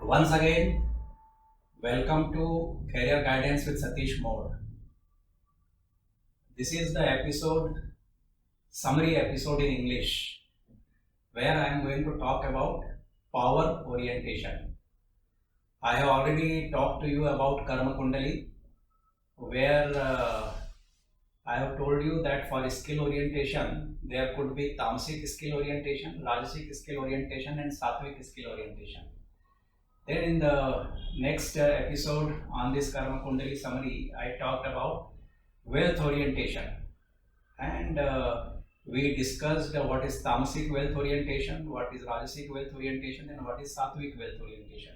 Once again, welcome to Career Guidance with Satish Mode. This is the summary episode in English, where I am going to talk about power orientation. I have already talked to you about Karma Kundali, where I have told you that for skill orientation, there could be Tamasic skill orientation, Rajasic skill orientation, and Sattvic skill orientation. Then in the next episode on this Karma Kundali summary, I talked about wealth orientation, and we discussed what is Tamasic wealth orientation, what is Rajasic wealth orientation, and what is Sattvic wealth orientation.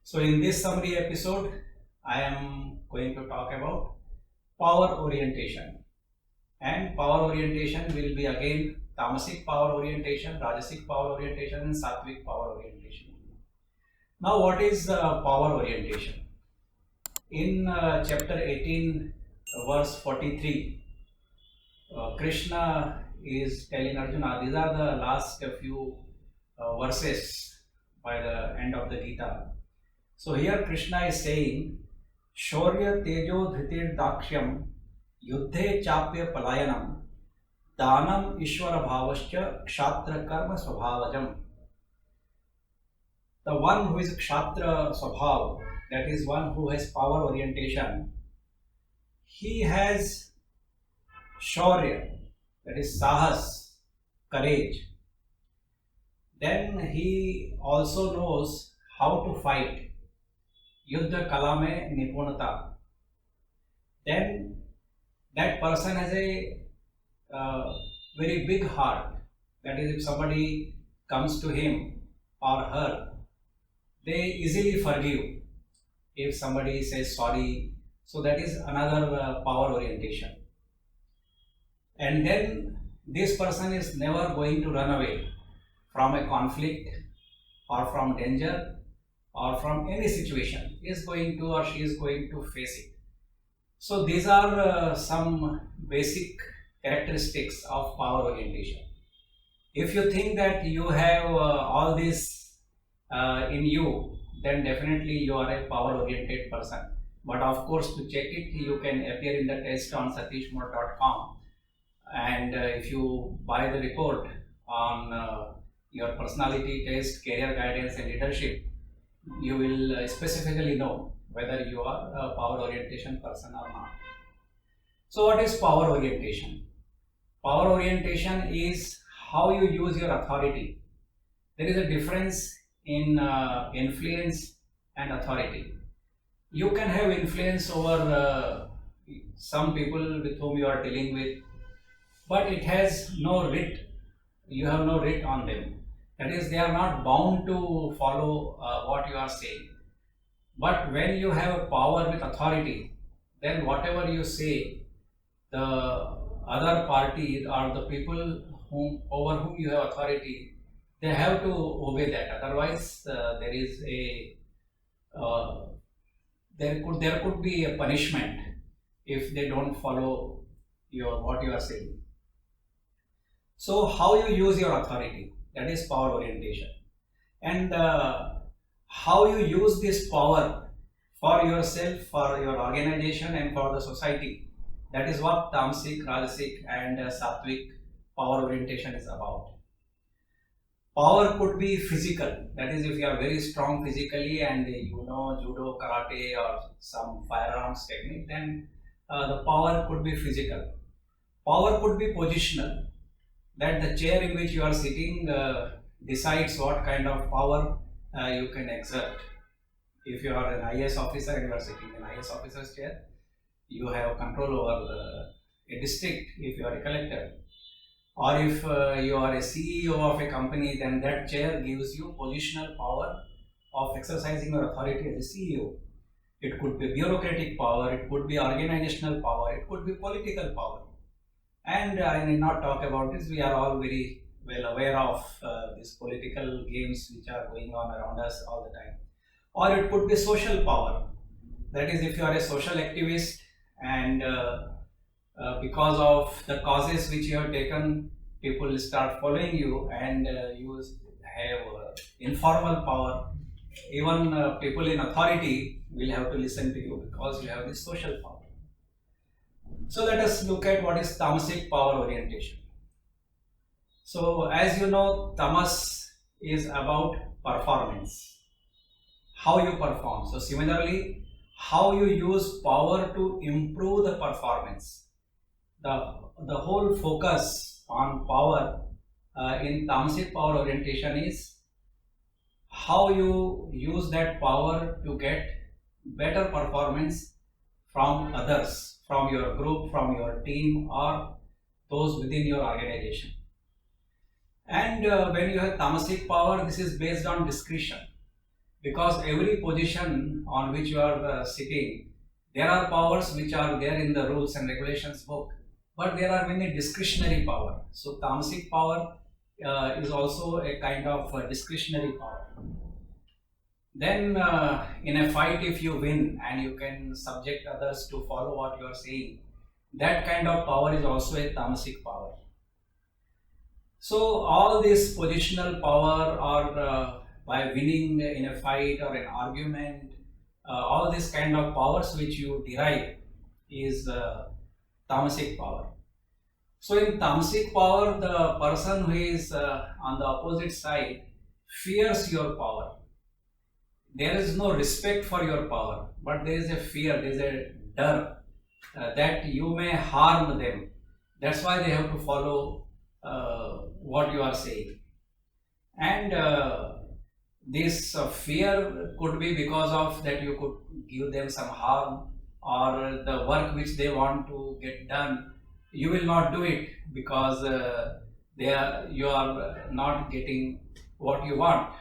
So in this summary episode, I am going to talk about power orientation, and power orientation will be again Tamasic power orientation, Rajasic power orientation, and Sattvic power orientation. Now, what is power orientation? In chapter 18, verse 43, Krishna is telling Arjuna, these are the last few verses by the end of the Gita. So here Krishna is saying, Shaurya Tejo Dhritir Dakshyam Yuddhe Chapya Palayanam Danam Ishvara Bhavascha Kshatra Karma Swabhavajam. The one who is Kshatra Swabhav, that is one who has power orientation, he has Shaurya, that is Sahas, courage. Then he also knows how to fight. Yuddha Kalame Nipunata. Then that person has a very big heart. That is, if somebody comes to him or her, they easily forgive if somebody says sorry. So that is another power orientation. And then this person is never going to run away from a conflict or from danger or from any situation. He is going to or she is going to face it. So these are some basic characteristics of power orientation. If you think that you have all this in you, then definitely you are a power oriented person. But of course, to check it, you can appear in the test on satishmode.com, and if you buy the report on your personality test, career guidance and leadership, you will specifically know whether you are a power orientation person or not. So what is power orientation? Power orientation is how you use your authority. There is a difference in influence and authority. You can have influence over some people with whom you are dealing with, but it has no writ. You have no writ on them. That is, they are not bound to follow what you are saying. But when you have a power with authority, then whatever you say, the other party or the people over whom you have authority, they have to obey that. Otherwise, there is a there could be a punishment if they don't follow what you are saying. So how you use your authority, that is power orientation, and how you use this power for yourself, for your organization, and for the society. That is what Tamasic, Rajasic, and Sattvic power orientation is about. Power could be physical, that is, if you are very strong physically and you know judo, karate, or some firearms technique, then the power could be physical. Power could be positional, that the chair in which you are sitting decides what kind of power you can exert. If you are an IAS officer and you are sitting in an IAS officer's chair, you have control over a district if you are a collector. Or if you are a CEO of a company, then that chair gives you positional power of exercising your authority as a CEO. It could be bureaucratic power, it could be organizational power, it could be political power. And I need not talk about this, we are all very well aware of these political games which are going on around us all the time. Or it could be social power, that is, if you are a social activist and because of the causes which you have taken, people start following you and you have informal power Even people in authority will have to listen to you because you have this social power. So let us look at what is tamasic power orientation. So as you know, tamas is about performance, how you perform. So similarly, how you use power to improve the performance. The whole focus on power in tamasic power orientation is how you use that power to get better performance from others, from your group, from your team, or those within your organization. And when you have tamasic power, this is based on discretion, because every position on which you are sitting, there are powers which are there in the rules and regulations book, but there are many discretionary power. So tamasic power is also a kind of discretionary power. Then in a fight, if you win and you can subject others to follow what you are saying, that kind of power is also a tamasic power. So all this positional power, or by winning in a fight or an argument, all this kind of powers which you derive is tamasic power. So in tamasic power, the person who is on the opposite side fears your power. There is no respect for your power, but there is a fear, there is a dar that you may harm them. That's why they have to follow what you are saying. And this fear could be because of that you could give them some harm, or the work which they want to get done, you will not do it because you are not getting what you want,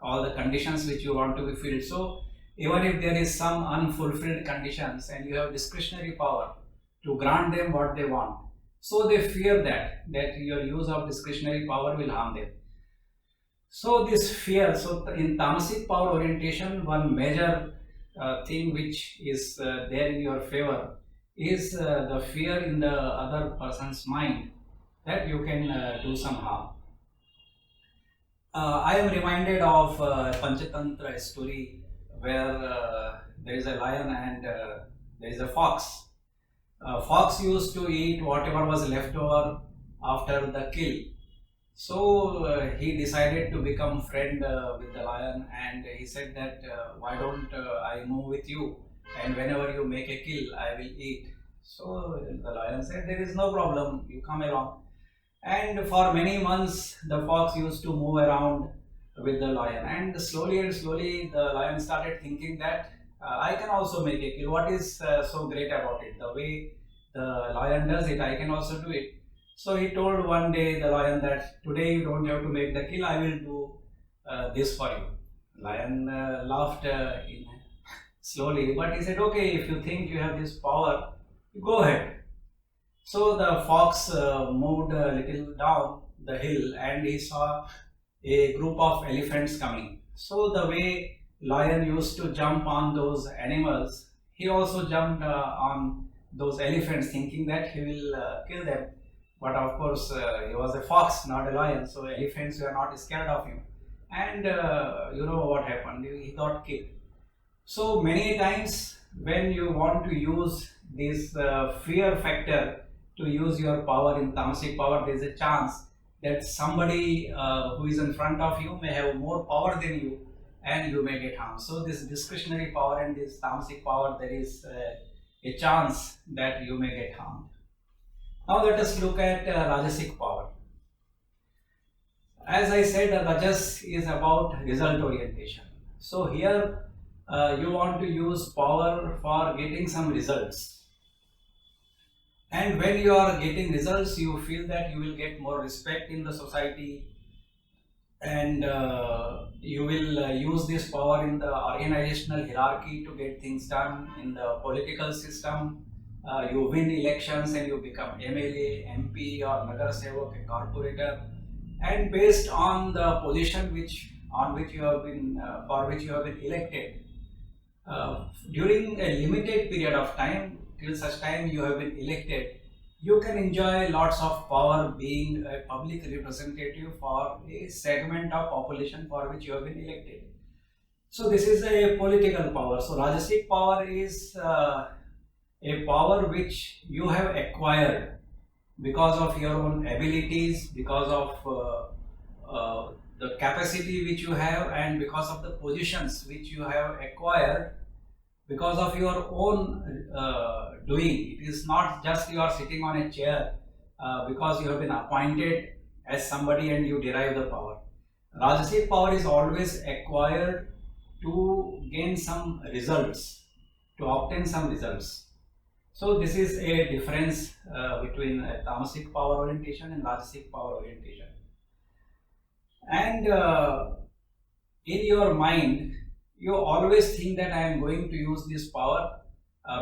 all the conditions which you want to be filled. So even if there is some unfulfilled conditions and you have discretionary power to grant them what they want, so they fear that your use of discretionary power will harm them. So this fear, so in tamasic power orientation, one major thing which is there in your favor is the fear in the other person's mind that you can do some harm. I am reminded of Panchatantra story where there is a lion and there is a fox. Fox used to eat whatever was left over after the kill. So he decided to become friend with the lion, and he said that why don't I move with you, and whenever you make a kill I will eat. So the lion said there is no problem, you come along. And for many months the fox used to move around with the lion, and slowly the lion started thinking that I can also make a kill. What is so great about it? The way the lion does it, I can also do it. So he told one day the lion that today you don't have to make the kill, I will do this for you. Lion laughed slowly, but he said, okay, if you think you have this power, go ahead. So the fox moved a little down the hill and he saw a group of elephants coming. So the way lion used to jump on those animals, he also jumped on those elephants thinking that he will kill them. But of course he was a fox, not a lion, so elephants were not scared of him. And you know what happened, he got killed. So many times when you want to use this fear factor to use your power in tamasic power, there is a chance that somebody who is in front of you may have more power than you and you may get harmed. So this discretionary power and this tamasic power, there is a chance that you may get harmed. Now let us look at Rajasic power. As I said, Rajas is about result orientation. So here you want to use power for getting some results. And when you are getting results, you feel that you will get more respect in the society, and you will use this power in the organizational hierarchy to get things done in the political system. You win elections and you become MLA, MP or Nagar Sevak, a corporator, and based on the position for which you have been elected, during a limited period of time, till such time you have been elected, you can enjoy lots of power being a public representative for a segment of population for which you have been elected. So this is a political power. So Rajasic power is a power which you have acquired because of your own abilities, because of the capacity which you have, and because of the positions which you have acquired because of your own doing. It is not just you are sitting on a chair because you have been appointed as somebody and you derive the power. Rajasic power is always acquired to gain some results, to obtain some results. So this is a difference between tamasic power orientation and Rajasic power orientation. And in your mind, you always think that I am going to use this power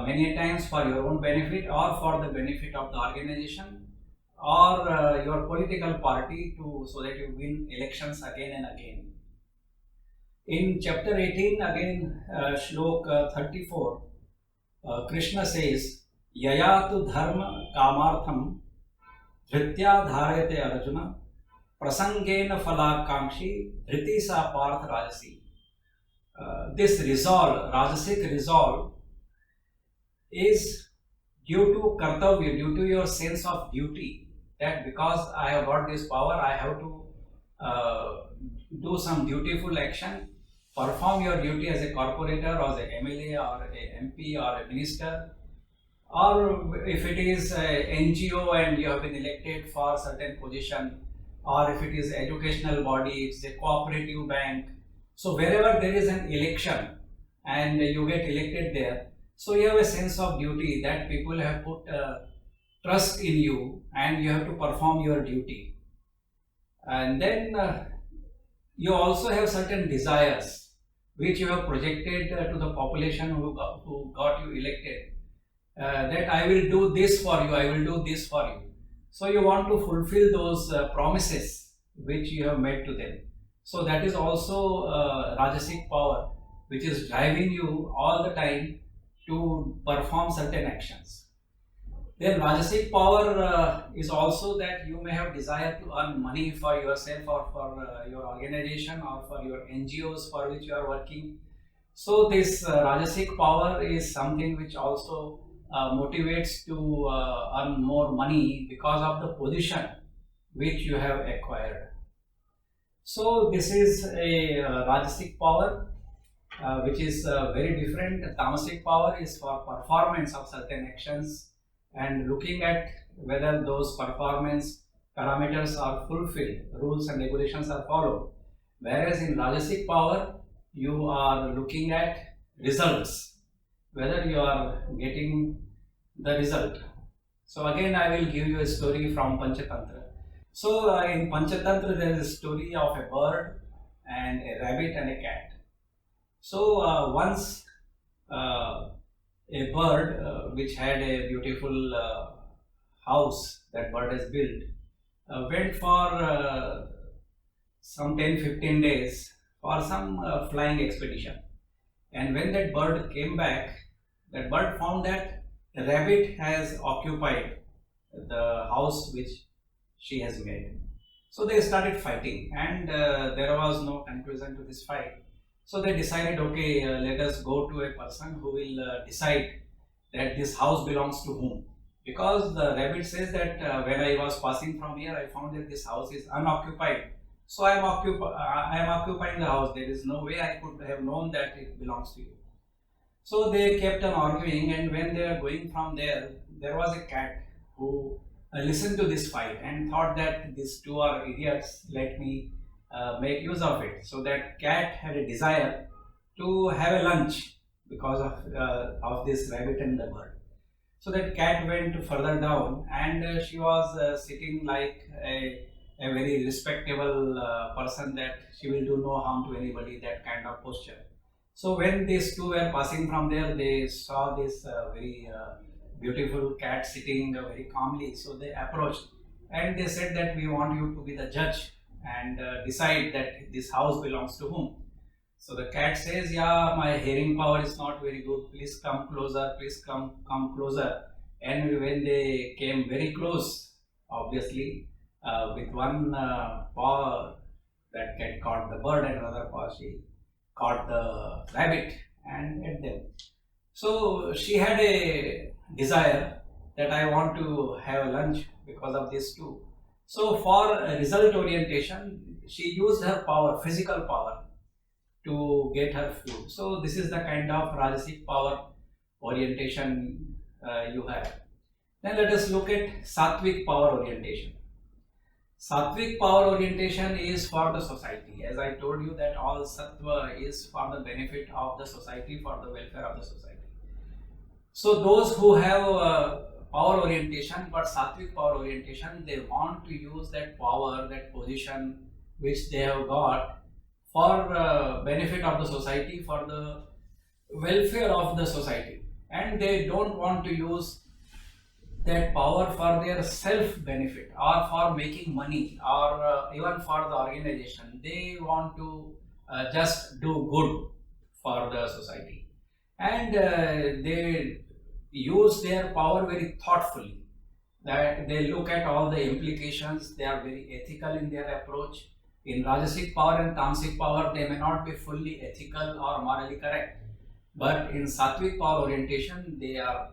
many times for your own benefit or for the benefit of the organization or your political party to so that you win elections again and again. In chapter 18, again, Shlok 34, Krishna says, Yayatu dharma kamartham dhritya dharayate arjuna prasangena falakankshi dhriti sa parth rajasi. This resolve, Rajasic resolve, is due to kartavya, due to your sense of duty, that because I have got this power, I have to do some dutiful action, perform your duty as a corporator or as a MLA or a MP or a minister, or if it is a NGO and you have been elected for a certain position, or if it is educational body, it's a cooperative bank. So wherever there is an election and you get elected there, so you have a sense of duty that people have put trust in you and you have to perform your duty. And then you also have certain desires which you have projected to the population who got you elected, that I will do this for you, I will do this for you. So you want to fulfill those promises which you have made to them. So that is also Rajasic power which is driving you all the time to perform certain actions. Then Rajasic power is also that you may have desire to earn money for yourself or for your organization or for your NGOs for which you are working. So this Rajasic power is something which also motivates to earn more money because of the position which you have acquired. So this is a Rajasic power which is very different. Tamasic power is for performance of certain actions and looking at whether those performance parameters are fulfilled, rules and regulations are followed. Whereas in Rajasic power, you are looking at results, whether you are getting the result. So again, I will give you a story from Panchatantra. So in Panchatantra, there is a story of a bird and a rabbit and a cat. So once a bird which had a beautiful house that bird has built went for some 10-15 days for some flying expedition, and when that bird came back, that bird found that the rabbit has occupied the house which she has made. So they started fighting, and there was no conclusion to this fight. So they decided, okay, let us go to a person who will decide that this house belongs to whom. Because the rabbit says that when I was passing from here, I found that this house is unoccupied. So I am occupying the house. There is no way I could have known that it belongs to you. So they kept on arguing, and when they are going from there, there was a cat who listened to this fight and thought that these two are idiots, let me make use of it. So that cat had a desire to have a lunch because of this rabbit and the bird. So that cat went further down, and she was sitting like a very respectable person, that she will do no harm to anybody, that kind of posture. So when these two were passing from there, they saw this very beautiful cat sitting very calmly. So they approached and they said that we want you to be the judge and decide that this house belongs to whom. So the cat says, yeah, my hearing power is not very good, please come closer, please come closer. And when they came very close, obviously with one paw that cat caught the bird and another paw she caught the rabbit and ate them. So she had a desire that I want to have lunch because of this too. So for result orientation, she used her power, physical power, to get her food. So this is the kind of Rajasic power orientation you have. Then let us look at Sattvic power orientation. Sattvic power orientation is for the society. As I told you that all sattva is for the benefit of the society, for the welfare of the society. So those who have power orientation but Sattvic power orientation, they want to use that power, that position which they have got for benefit of the society, for the welfare of the society, and they don't want to use that power for their self benefit or for making money or even for the organization. They want to just do good for the society, and they use their power very thoughtfully, that they look at all the implications. They are very ethical in their approach. In Rajasic power and Tamasic power, they may not be fully ethical or morally correct, but in Sattvic power orientation, they are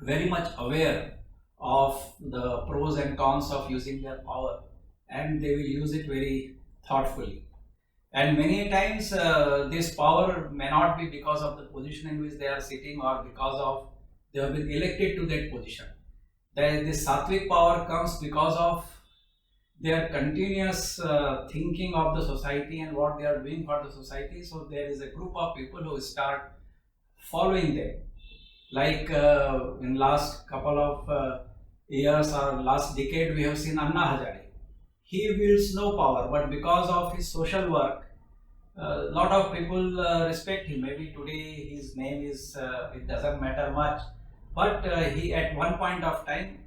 very much aware of the pros and cons of using their power, and they will use it very thoughtfully. And many times this power may not be because of the position in which they are sitting or because of they have been elected to that position. This Sattvic power comes because of their continuous thinking of the society and what they are doing for the society. So there is a group of people who start following them. Like in last couple of years or last decade, we have seen Anna Hazare. He wields no power, but because of his social work, a lot of people respect him. Maybe today his name is, it doesn't matter much, but he at one point of time,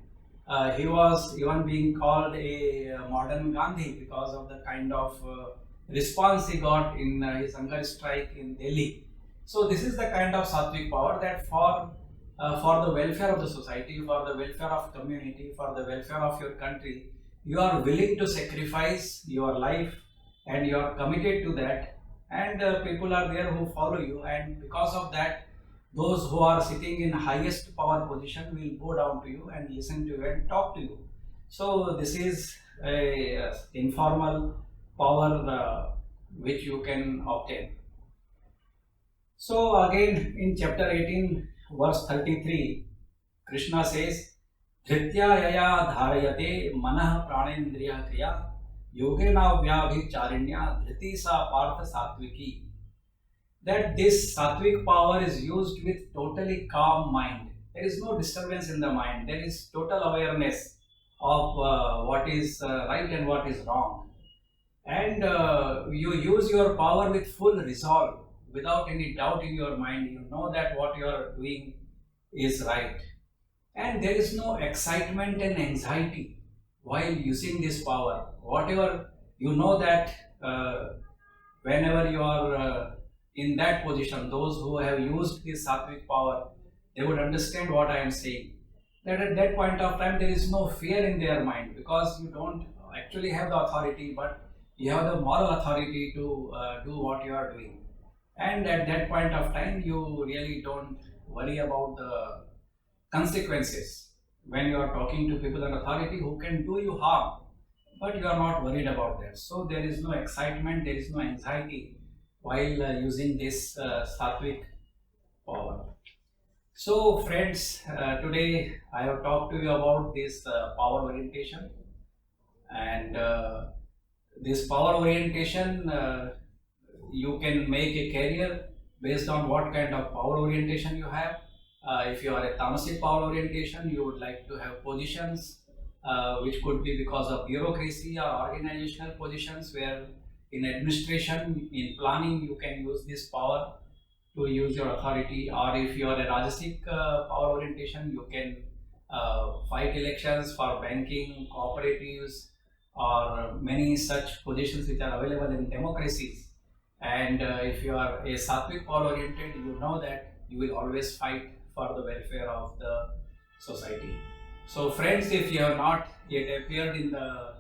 he was even being called a modern Gandhi because of the kind of response he got in his hunger strike in Delhi. So this is the kind of Sattvic power that for the welfare of the society, for the welfare of community, for the welfare of your country, you are willing to sacrifice your life and you are committed to that, and people are there who follow you, and because of that, those who are sitting in highest power position will go down to you and listen to you and talk to you. So this is a informal power which you can obtain. So again in chapter 18 verse 33, Krishna says, Dhritya yaya dharayate manah pranendriya kriya yogena vyabhicharinya dhriti sa partha sattviki. That this Sattvic power is used with totally calm mind. There is no disturbance in the mind. There is total awareness of what is right and what is wrong. And you use your power with full resolve, without any doubt in your mind. You know that what you are doing is right. And there is no excitement and anxiety while using this power. Whatever, you know that whenever you are in that position, those who have used this Sattvic power, they would understand what I am saying. That at that point of time, there is no fear in their mind, because you don't actually have the authority, but you have the moral authority to do what you are doing. And at that point of time, you really don't worry about the consequences when you are talking to people in authority who can do you harm, but you are not worried about that. So there is no excitement, there is no anxiety while using this Sattvic power. So friends, today I have talked to you about this power orientation, and this power orientation, you can make a career based on what kind of power orientation you have. If you are a Tamasic power orientation, you would like to have positions which could be because of bureaucracy or organizational positions, where in administration, in planning, you can use this power to use your authority. Or if you are a Rajasic power orientation, you can fight elections for banking, cooperatives, or many such positions which are available in democracies. And if you are a Sattvic power oriented, you know that you will always fight for the welfare of the society. So friends, if you have not yet appeared in the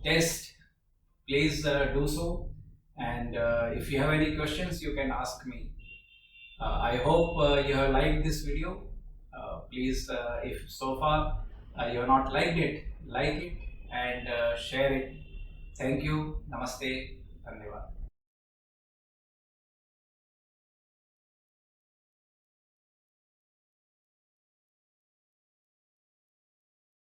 test, please do so, And if you have any questions, you can ask me. I hope you have liked this video. Please, if so far you have not liked it, like it and share it. Thank you. Namaste. Dhanyavad.